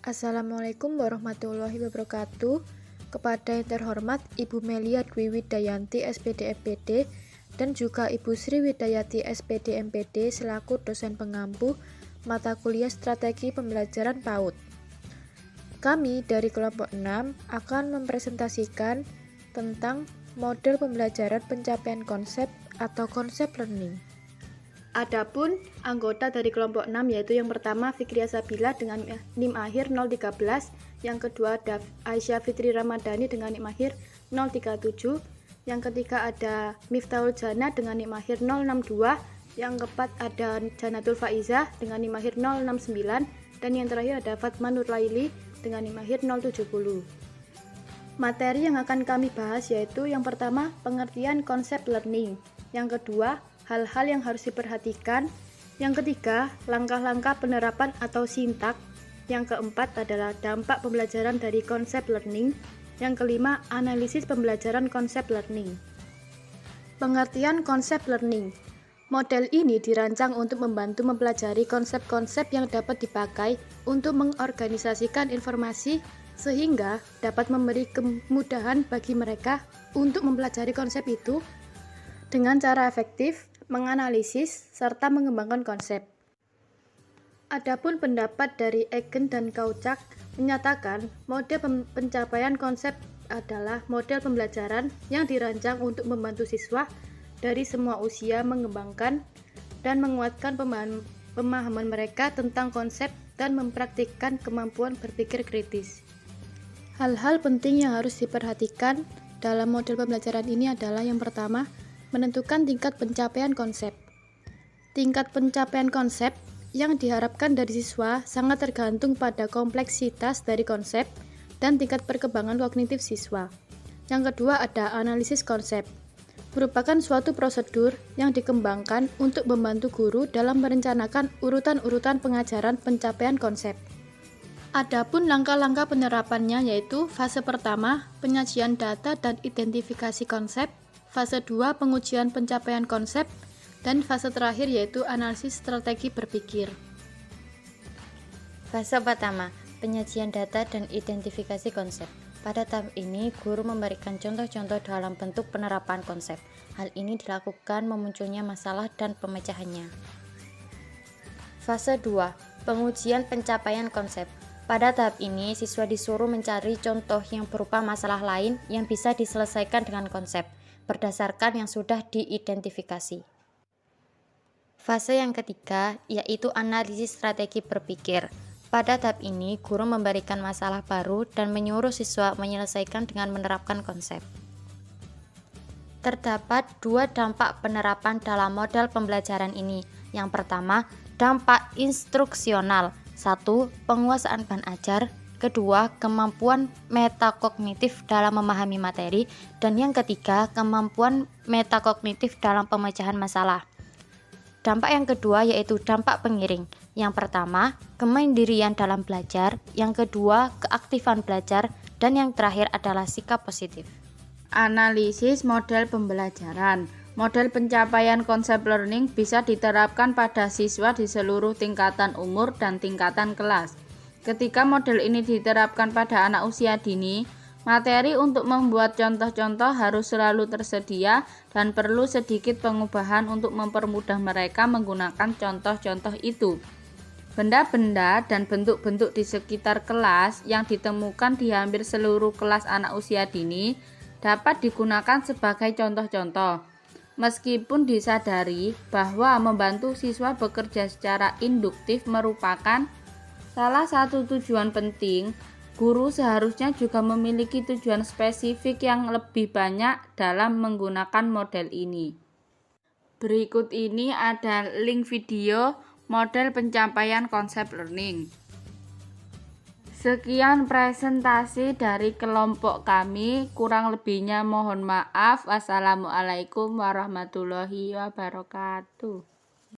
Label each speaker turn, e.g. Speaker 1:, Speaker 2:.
Speaker 1: Assalamualaikum warahmatullahi wabarakatuh. Kepada yang terhormat Ibu Melia Dwi Widayanti SPD MPD dan juga Ibu Sri Widayati SPD MPD selaku dosen pengampu mata kuliah Strategi Pembelajaran PAUD. Kami dari kelompok 6 akan mempresentasikan tentang model pembelajaran pencapaian konsep atau konsep learning. Adapun anggota dari kelompok 6 yaitu yang pertama Fikriya Sabila dengan NIM akhir 013, yang kedua ada Aisyah Fitri Ramadhani dengan NIM akhir 037, yang ketiga ada Miftahul Jana dengan NIM akhir 062, yang keempat ada Janatul Faizah dengan NIM akhir 069, dan yang terakhir ada Fatma Nurlaili dengan NIM akhir 070. Materi yang akan kami bahas yaitu yang pertama pengertian konsep learning, yang kedua hal-hal yang harus diperhatikan, yang ketiga langkah-langkah penerapan atau sintak, yang keempat adalah dampak pembelajaran dari konsep learning, yang kelima analisis pembelajaran konsep learning. Pengertian konsep learning. Model ini dirancang untuk membantu mempelajari konsep-konsep yang dapat dipakai untuk mengorganisasikan informasi sehingga dapat memberi kemudahan bagi mereka untuk mempelajari konsep itu dengan cara efektif, menganalisis, serta mengembangkan konsep. Adapun pendapat dari Egen dan Kauchak menyatakan model pencapaian konsep adalah model pembelajaran yang dirancang untuk membantu siswa dari semua usia mengembangkan dan menguatkan pemahaman mereka tentang konsep dan mempraktikkan kemampuan berpikir kritis. Hal-hal penting yang harus diperhatikan dalam model pembelajaran ini adalah yang pertama, menentukan tingkat pencapaian konsep. Tingkat pencapaian konsep yang diharapkan dari siswa sangat tergantung pada kompleksitas dari konsep dan tingkat perkembangan kognitif siswa. Yang kedua ada analisis konsep. Merupakan suatu prosedur yang dikembangkan untuk membantu guru dalam merencanakan urutan-urutan pengajaran pencapaian konsep. Adapun langkah-langkah penerapannya yaitu fase pertama, penyajian data dan identifikasi konsep, fase 2 pengujian pencapaian konsep, dan fase terakhir yaitu analisis strategi berpikir.
Speaker 2: Fase pertama, penyajian data dan identifikasi konsep. Pada tahap ini, guru memberikan contoh-contoh dalam bentuk penerapan konsep. Hal ini dilakukan memunculnya masalah dan pemecahannya. Fase 2, pengujian pencapaian konsep. Pada tahap ini, siswa disuruh mencari contoh yang berupa masalah lain yang bisa diselesaikan dengan konsep berdasarkan yang sudah diidentifikasi. Fase yang ketiga yaitu analisis strategi berpikir. Pada tahap ini, guru memberikan masalah baru dan menyuruh siswa menyelesaikan dengan menerapkan konsep. Terdapat dua dampak penerapan dalam model pembelajaran ini. Yang pertama, dampak instruksional. 1. Penguasaan bahan ajar. Kedua, kemampuan metakognitif dalam memahami materi, dan yang ketiga, kemampuan metakognitif dalam pemecahan masalah. Dampak yang kedua yaitu dampak pengiring. Yang pertama, kemandirian dalam belajar, yang kedua, keaktifan belajar, dan yang terakhir adalah sikap positif.
Speaker 3: Analisis model pembelajaran. Model pencapaian konsep learning bisa diterapkan pada siswa di seluruh tingkatan umur dan tingkatan kelas. Ketika model ini diterapkan pada anak usia dini, materi untuk membuat contoh-contoh harus selalu tersedia dan perlu sedikit pengubahan untuk mempermudah mereka menggunakan contoh-contoh itu. Benda-benda dan bentuk-bentuk di sekitar kelas yang ditemukan di hampir seluruh kelas anak usia dini dapat digunakan sebagai contoh-contoh. Meskipun disadari bahwa membantu siswa bekerja secara induktif merupakan salah satu tujuan penting, guru seharusnya juga memiliki tujuan spesifik yang lebih banyak dalam menggunakan model ini. Berikut ini ada link video model pencapaian konsep learning. Sekian presentasi dari kelompok kami, kurang lebihnya mohon maaf. Wassalamualaikum warahmatullahi wabarakatuh.